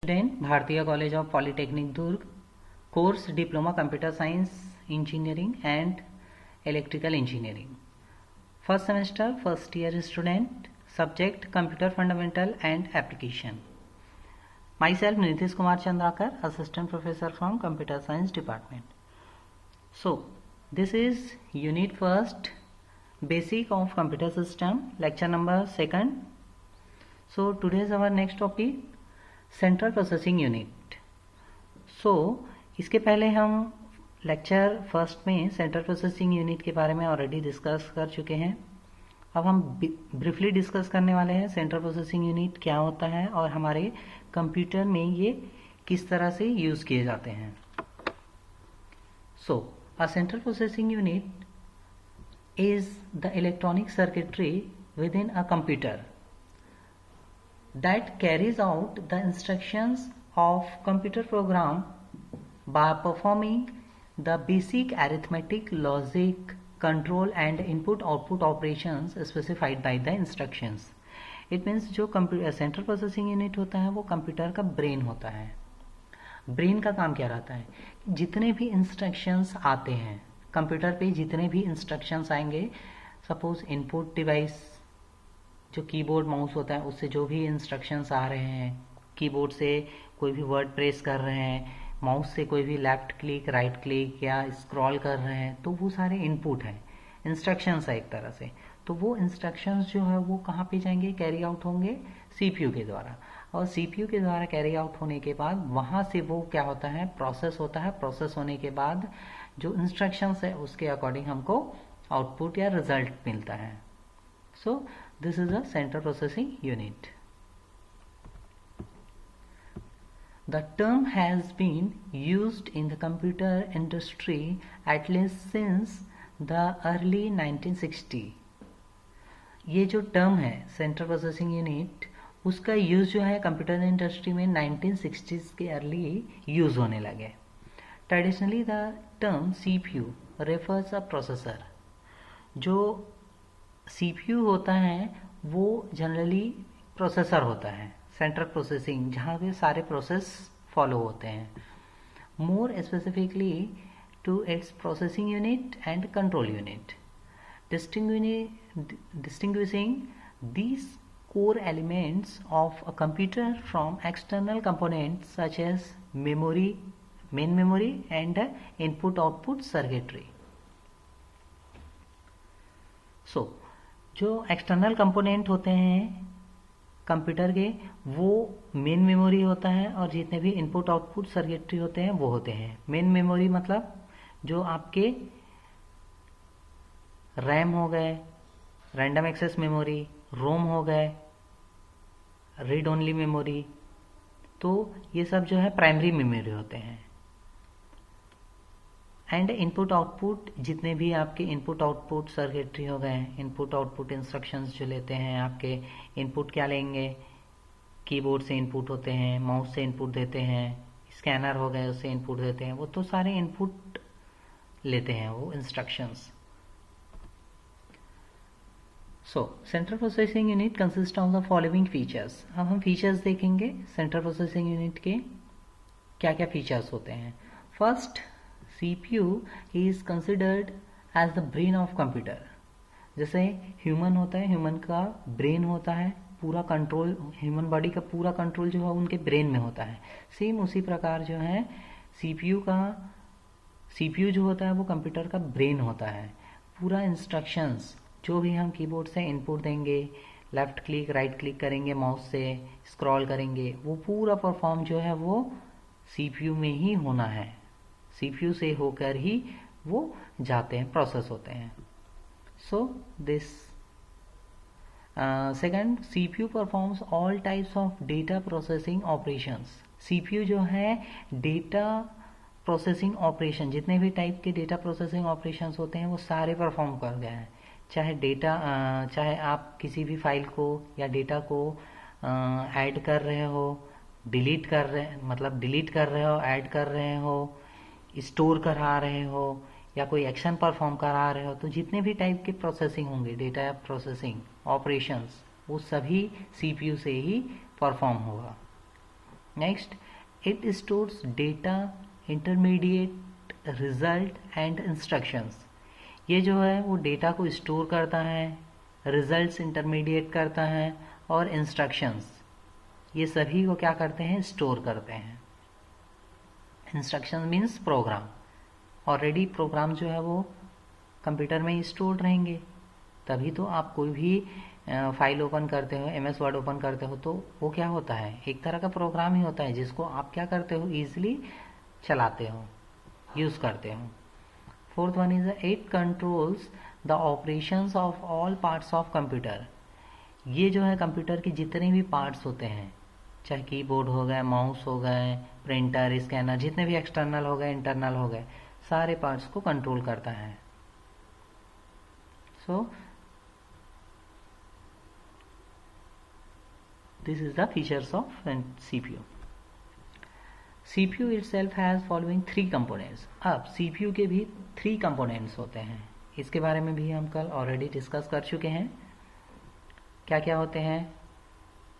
Student भारतीय college of polytechnic Durg course diploma computer science engineering and electrical engineering first semester first year student subject computer fundamental and application my self Nitish Kumar Chandrakar assistant professor from computer science department. So this is unit first basic of computer system lecture number 2nd. So today is our next topic central processing unit. So इसके पहले हम lecture first में central processing unit के बारे में already discuss कर चुके हैं. अब हम ब्रीफली डिस्कस करने वाले हैं सेंट्रल प्रोसेसिंग यूनिट क्या होता है और हमारे कंप्यूटर में ये किस तरह से यूज किए जाते हैं. So a central processing unit is the electronic circuitry within a computer that carries out the instructions of computer program by performing the basic arithmetic, logic, control and input-output operations specified by the instructions. It means जो central processing unit होता है वो computer का brain होता है. Brain का काम क्या रहता है? जितने भी इंस्ट्रक्शंस आते हैं कंप्यूटर पे, जितने भी इंस्ट्रक्शंस आएंगे, सपोज इनपुट डिवाइस जो कीबोर्ड माउस होता है उससे जो भी इंस्ट्रक्शंस आ रहे हैं, कीबोर्ड से कोई भी वर्ड प्रेस कर रहे हैं, माउस से कोई भी लेफ्ट क्लिक राइट क्लिक या स्क्रॉल कर रहे हैं, तो वो सारे इनपुट हैं, इंस्ट्रक्शंस है एक तरह से. तो वो इंस्ट्रक्शंस जो है वो कहाँ पे जाएंगे? कैरी आउट होंगे सीपीयू के द्वारा. और सीपीयू के द्वारा कैरी आउट होने के बाद वहाँ से वो क्या होता है? प्रोसेस होता है. प्रोसेस होने के बाद जो इंस्ट्रक्शंस है उसके अकॉर्डिंग हमको आउटपुट या रिजल्ट मिलता है. So this is a central processing unit. The term has been used in the computer industry at least since the early 1960. ये जो टर्म है सेंट्रल प्रोसेसिंग यूनिट, उसका यूज जो है कंप्यूटर इंडस्ट्री में 1960s के अर्ली यूज होने लगे. Traditionally the term CPU refers a processor. जो CPU होता है वो जनरली प्रोसेसर होता है, सेंट्रल प्रोसेसिंग, जहाँ पे सारे प्रोसेस फॉलो होते हैं. More specifically to its processing unit and control unit. Distinguishing these core elements of a computer from external components such as memory, main memory and input-output circuitry. So जो external component होते हैं computer के वो main memory होता है और जितने भी इनपुट आउटपुट सर्किटरी होते हैं वो होते हैं. मेन मेमोरी मतलब जो आपके रैम हो गए, रैंडम एक्सेस मेमोरी, रोम हो गए, रीड ओनली मेमोरी, तो ये सब जो है प्राइमरी मेमोरी होते हैं. एंड इनपुट आउटपुट जितने भी आपके इनपुट आउटपुट सर्किटरी हो गए, इनपुट आउटपुट इंस्ट्रक्शंस जो लेते हैं, आपके इनपुट क्या लेंगे? कीबोर्ड से इनपुट होते हैं, माउस से इनपुट देते हैं, स्कैनर हो गए उससे इनपुट देते हैं, वो तो सारे इनपुट लेते हैं वो instructions. So central processing unit consist of the following features. अब हम फीचर्स देखेंगे सेंट्रल प्रोसेसिंग यूनिट के क्या क्या फीचर्स होते हैं. First, CPU is considered as the brain of computer. जैसे ह्यूमन होता है, ह्यूमन का ब्रेन होता है, पूरा कंट्रोल, ह्यूमन बॉडी का पूरा कंट्रोल जो है उनके ब्रेन में होता है. सेम उसी प्रकार जो है CPU जो होता है वो कंप्यूटर का ब्रेन होता है. पूरा इंस्ट्रक्शंस जो भी हम कीबोर्ड से इनपुट देंगे, लेफ्ट क्लिक राइट क्लिक करेंगे, माउस से स्क्रॉल करेंगे, वो पूरा परफॉर्म जो है वो CPU में ही होना है. CPU से होकर ही वो जाते हैं, प्रोसेस होते हैं. So this second, CPU performs all types of data processing operations. CPU जो है डेटा प्रोसेसिंग ऑपरेशन, जितने भी टाइप के डेटा प्रोसेसिंग ऑपरेशंस होते हैं वो सारे परफॉर्म कर गए हैं. चाहे आप किसी भी फाइल को या डेटा को ऐड कर रहे हो, डिलीट कर रहे हो, ऐड कर रहे हो, स्टोर करा रहे हो या कोई एक्शन परफॉर्म करा रहे हो, तो जितने भी टाइप के प्रोसेसिंग होंगे, डेटा प्रोसेसिंग ऑपरेशंस, वो सभी CPU से ही परफॉर्म होगा. Next, it stores data, intermediate, result and instructions. ये जो है वो डेटा को स्टोर करता है, रिजल्ट्स इंटरमीडिएट करता है और इंस्ट्रक्शंस, ये सभी को क्या करते हैं, स्टोर करते हैं। Instruction means program. Already program जो है वो कंप्यूटर में ही स्टोर रहेंगे, तभी तो आप कोई भी फाइल ओपन करते हो, MS वर्ड ओपन करते हो, तो वो क्या होता है, एक तरह का प्रोग्राम ही होता है जिसको आप क्या करते हो, ईजिली चलाते हो, यूज करते हो। Fourth one is it controls the operations of all parts of computer. ये जो है कंप्यूटर के जितने भी पार्ट्स होते हैं, चाहे कीबोर्ड हो गए, माउस हो गए, प्रिंटर, स्कैनर, जितने भी एक्सटर्नल हो गए, इंटरनल हो गए, सारे पार्ट्स को कंट्रोल करता है। सो this is the features of CPU. CPU itself has following 3 components. अब CPU के भी 3 components होते हैं, इसके बारे में भी हम कल ऑलरेडी डिस्कस कर चुके हैं। क्या क्या होते हैं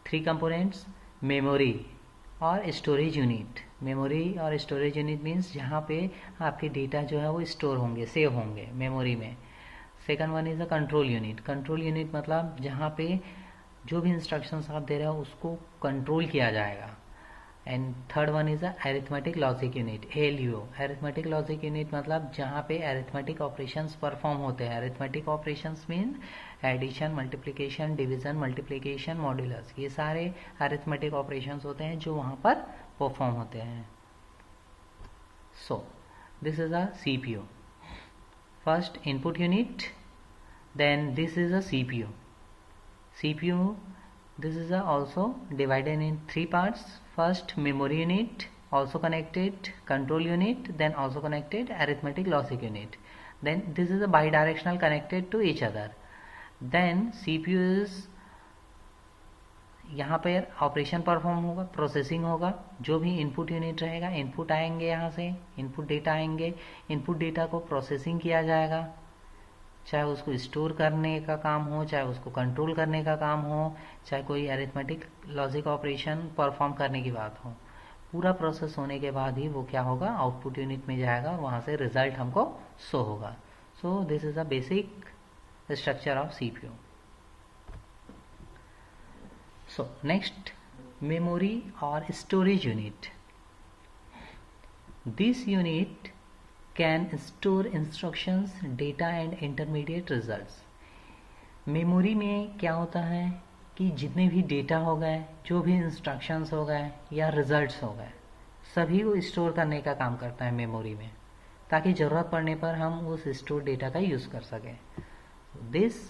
3 components? मेमोरी और स्टोरेज यूनिट। मेमोरी और स्टोरेज यूनिट मीन्स जहाँ पे आपके डेटा जो है वो स्टोर होंगे, सेव होंगे मेमोरी में। Second one is a control unit. Control unit मतलब जहाँ पे जो भी इंस्ट्रक्शंस आप दे रहे हो उसको कंट्रोल किया जाएगा। And third one is arithmetic logic unit, ALU। Arithmetic logic unit मतलब जहाँ पे अरिथमेटिक ऑपरेशंस परफॉर्म होते हैं। Arithmetic operations mean addition, multiplication, division, multiplication, modulus, ये सारे अरिथमेटिक ऑपरेशंस होते हैं जो वहाँ पर परफॉर्म होते हैं। So this is a CPU। First input unit, then this is a CPU. CPU, this is also divided in 3 parts. First, memory unit, also connected, control unit, then also connected, arithmetic logic unit. Then this is a bidirectional connected to each other. Then CPU is यहाँ पर operation perform होगा, processing होगा, जो भी input unit रहेगा, input आएंगे, यहाँ से इनपुट डेटा आएंगे, इनपुट डेटा को प्रोसेसिंग किया जाएगा, चाहे उसको स्टोर करने का काम हो, चाहे उसको कंट्रोल करने का काम हो, चाहे कोई अरिथमेटिक लॉजिक ऑपरेशन परफॉर्म करने की बात हो। पूरा प्रोसेस होने के बाद ही वो क्या होगा, आउटपुट यूनिट में जाएगा और वहाँ से रिजल्ट हमको शो होगा। So this is a basic structure of CPU. So next, memory और storage unit. This unit can store instructions, data and intermediate results. Memory में क्या होता है कि जितने भी डेटा हो गए, जो भी इंस्ट्रक्शंस हो गए या रिजल्ट्स हो गए, सभी को स्टोर करने का काम करता है मेमोरी में, ताकि ज़रूरत पड़ने पर हम उस स्टोर डेटा का यूज़ कर सकें। This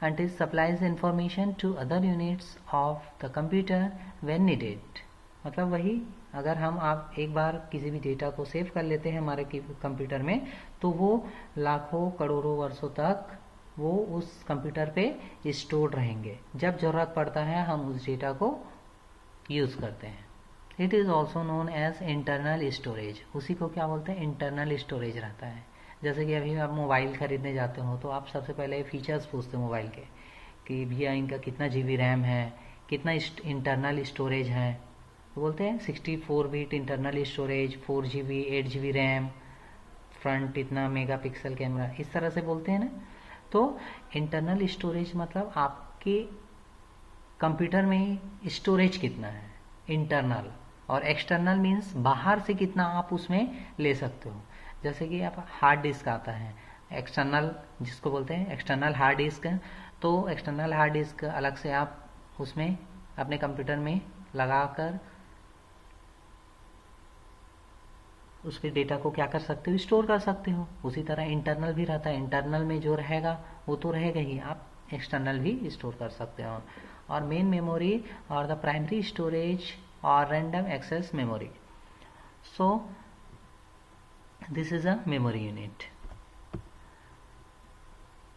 and it supplies information to other units of the computer when needed. मतलब वही, अगर आप एक बार किसी भी डेटा को सेव कर लेते हैं हमारे कंप्यूटर में, तो वो लाखों करोड़ों वर्षों तक वो उस कंप्यूटर पे स्टोर रहेंगे। जब ज़रूरत पड़ता है हम उस डेटा को यूज़ करते हैं। It is also known as internal storage. उसी को क्या बोलते हैं, इंटरनल स्टोरेज रहता है। जैसे कि अभी आप मोबाइल खरीदने जाते हो तो आप सबसे पहले फीचर्स पूछते हो मोबाइल के, कि भैया इनका कितना GB रैम है, कितना इंटरनल स्टोरेज है, तो बोलते हैं 64 bit internal storage, 4 GB, 8 GB RAM, front इतना मेगापिक्सल कैमरा, इस तरह से बोलते हैं ना। तो इंटरनल स्टोरेज मतलब आपके कंप्यूटर में स्टोरेज कितना है इंटरनल, और एक्सटर्नल मीन्स बाहर से कितना आप उसमें ले सकते हो। जैसे कि आप हार्ड डिस्क आता है, एक्सटर्नल जिसको बोलते हैं एक्सटर्नल हार्ड डिस्क, तो एक्सटर्नल हार्ड डिस्क अलग से आप उसमें अपने कंप्यूटर में लगाकर उस पर डेटा को क्या कर सकते हो, स्टोर कर सकते हो। उसी तरह इंटरनल भी रहता है, इंटरनल में जो रहेगा वो तो रहेगा ही, आप एक्सटर्नल भी स्टोर कर सकते हो। और मेन मेमोरी और द प्राइमरी स्टोरेज और random access memory. So this is a memory unit.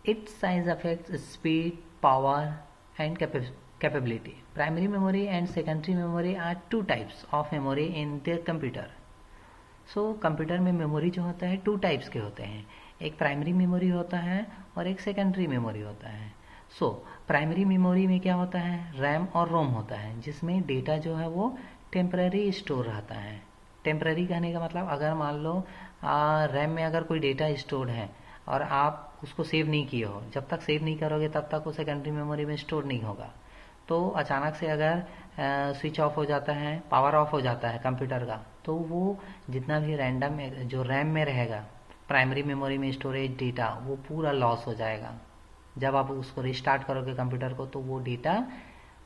Its size affects speed, power and capability. Primary memory and secondary memory are two types of memory in their computer. So computer में memory जो होता है 2 types के होते हैं, एक primary memory होता है और एक सेकेंडरी मेमोरी होता है। सो प्राइमरी मेमोरी में क्या होता है, रैम और रोम होता है, जिसमें डेटा जो है वो टेम्पररी स्टोर रहता है। टेम्पररी कहने का मतलब अगर मान लो रैम में अगर कोई डेटा स्टोर है और आप उसको सेव नहीं किए हो, जब तक सेव नहीं करोगे तब तक वो सेकेंडरी मेमोरी में स्टोर नहीं होगा। तो अचानक से अगर स्विच ऑफ हो जाता है, पावर ऑफ हो जाता है कंप्यूटर का, तो वो जितना भी रैंडम जो रैम में रहेगा प्राइमरी मेमोरी में स्टोरेज डेटा, वो पूरा लॉस हो जाएगा। जब आप उसको रिस्टार्ट करोगे कंप्यूटर को तो वो डेटा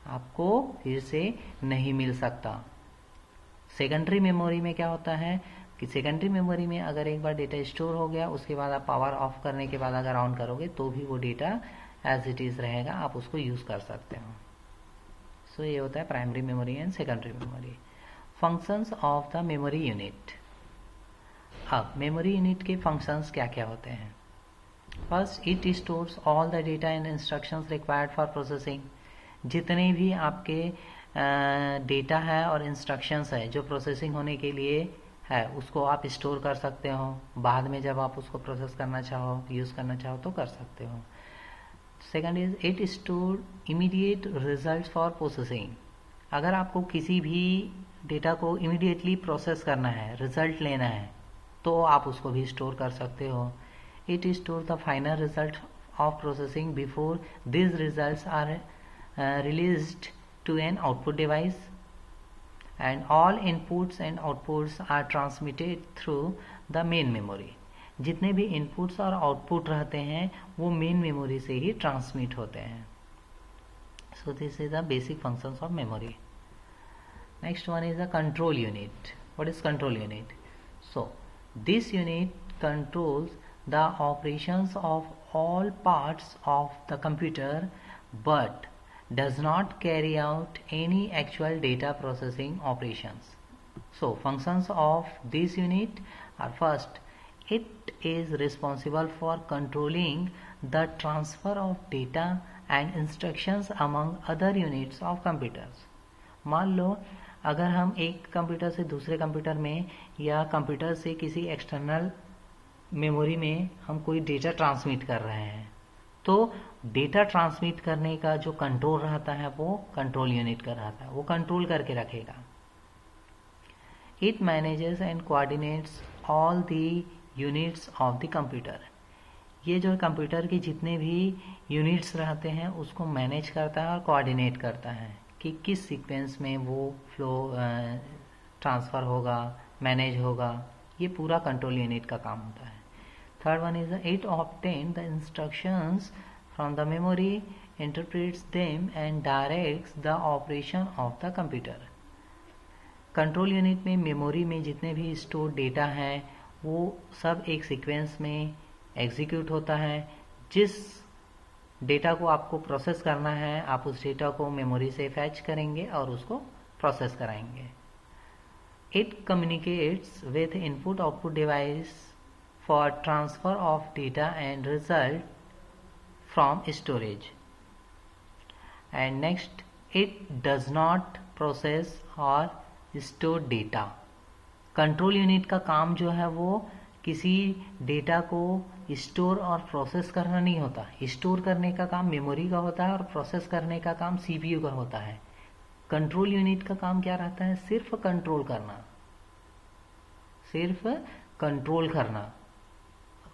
आपको फिर से नहीं मिल सकता। सेकेंडरी मेमोरी में क्या होता है कि सेकेंडरी मेमोरी में अगर एक बार डेटा स्टोर हो गया, उसके बाद आप पावर ऑफ करने के बाद अगर ऑन करोगे तो भी वो डेटा एज इट इज रहेगा, आप उसको यूज कर सकते हो। सो ये होता है primary memory and secondary memory. Functions of the memory unit. अब मेमोरी यूनिट के फंक्शंस क्या क्या होते हैं? First, it stores all the data and instructions required for processing. जितने भी आपके डेटा है और इंस्ट्रक्शंस है जो प्रोसेसिंग होने के लिए है, उसको आप स्टोर कर सकते हो। बाद में जब आप उसको प्रोसेस करना चाहो, यूज करना चाहो तो कर सकते हो। Second is it store immediate results for processing. अगर आपको किसी भी डेटा को इमीडिएटली प्रोसेस करना है, रिजल्ट लेना है, तो आप उसको भी स्टोर कर सकते हो। It store the final result of processing before this results are released to an output device, and all inputs and outputs are transmitted through the main memory. जितने भी इनपुट्स और आउटपुट रहते हैं वो मेन मेमोरी से ही transmit होते हैं। So this is the basic functions of memory. Next one is the control unit. What is control unit? So this unit controls the operations of all parts of the computer but does not carry out any actual data processing operations. So functions of this unit are: first, it is responsible for controlling the transfer of data and instructions among other units of computers. मान लो अगर हम एक computer से दूसरे computer में या computer से किसी एक्सटर्नल मेमोरी में हम कोई डेटा ट्रांसमिट कर रहे हैं, तो डेटा ट्रांसमिट करने का जो कंट्रोल रहता है वो कंट्रोल यूनिट का रहता है, वो कंट्रोल करके रखेगा। It manages and coordinates all the units of the computer. ये जो कंप्यूटर के जितने भी यूनिट्स रहते हैं उसको मैनेज करता है और कोऑर्डिनेट करता है कि किस सीक्वेंस में वो फ्लो ट्रांसफर होगा, मैनेज होगा। ये पूरा कंट्रोल यूनिट का काम होता है। Third one is it obtains the instructions from the memory, interprets them and directs the operation of the computer. Control unit में मेमोरी में जितने भी स्टोर डेटा हैं वो सब एक सीक्वेंस में एग्जीक्यूट होता है। जिस डेटा को आपको प्रोसेस करना है आप उस डेटा को मेमोरी से फैच करेंगे और उसको प्रोसेस कराएंगे। It communicates with input output device for transfer of data and result from storage. And next, it does not process or store data. Control unit का काम जो है वो किसी डेटा को स्टोर और प्रोसेस करना नहीं होता। स्टोर करने का काम मेमोरी का होता है और प्रोसेस करने का काम सीपीयू का होता है। कंट्रोल यूनिट का काम क्या रहता है? सिर्फ कंट्रोल करना, सिर्फ कंट्रोल करना,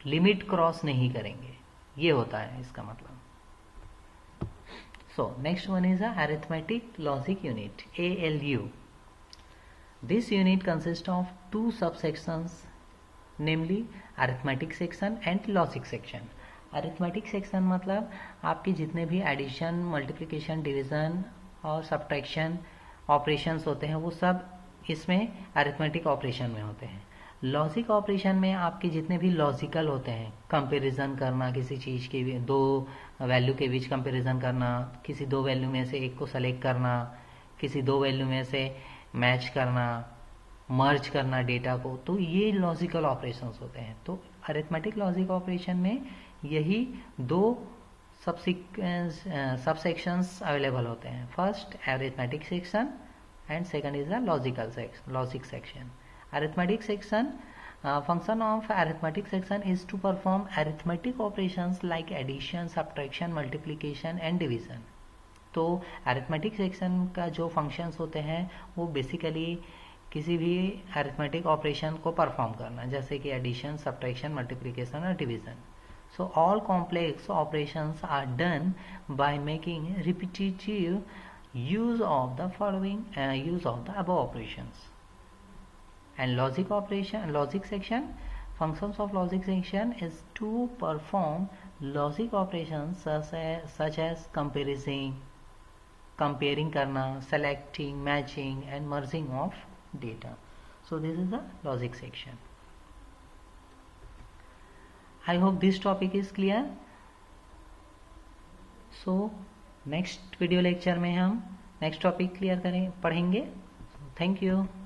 लिमिट क्रॉस नहीं करेंगे, ये होता है इसका मतलब। So next one is arithmetic logic unit, ALU. This unit consist of 2 subsections, namely arithmetic section and logic section. Arithmetic section मतलब आपके जितने भी एडिशन, मल्टीप्लिकेशन, डिवीजन और सब्ट्रैक्शन ऑपरेशंस होते हैं वो सब इसमें अरिथमेटिक ऑपरेशन में होते हैं। लॉजिक ऑपरेशन में आपके जितने भी लॉजिकल होते हैं, कंपैरिजन करना, किसी चीज़ के 2 वैल्यू के बीच कंपैरिजन करना, किसी 2 वैल्यू में से एक को सेलेक्ट करना, किसी 2 वैल्यू में से मैच करना, मर्ज करना डेटा को, तो ये लॉजिकल ऑपरेशंस होते हैं। तो अरिथमेटिक लॉजिक ऑपरेशन में यही 2 सबसेक्शंस अवेलेबल होते हैं। First arithmetic section and second is the logic section. Arithmetic section, function of arithmetic section is to perform arithmetic operations like addition, subtraction, multiplication and division. तो arithmetic section का जो functions होते हैं वो basically किसी भी अरिथमेटिक ऑपरेशन को perform करना, जैसे कि एडिशन, सब्ट्रैक्शन, मल्टीप्लिकेशन और division. So all complex operations are done by making repetitive use of the following use of the above operations. And logic section, functions of logic section is to perform logic operations such as comparing karna, selecting, matching and merging of data. So this is the logic section. I hope this topic is clear. So next video lecture में हम next topic पढ़ेंगे. Thank you.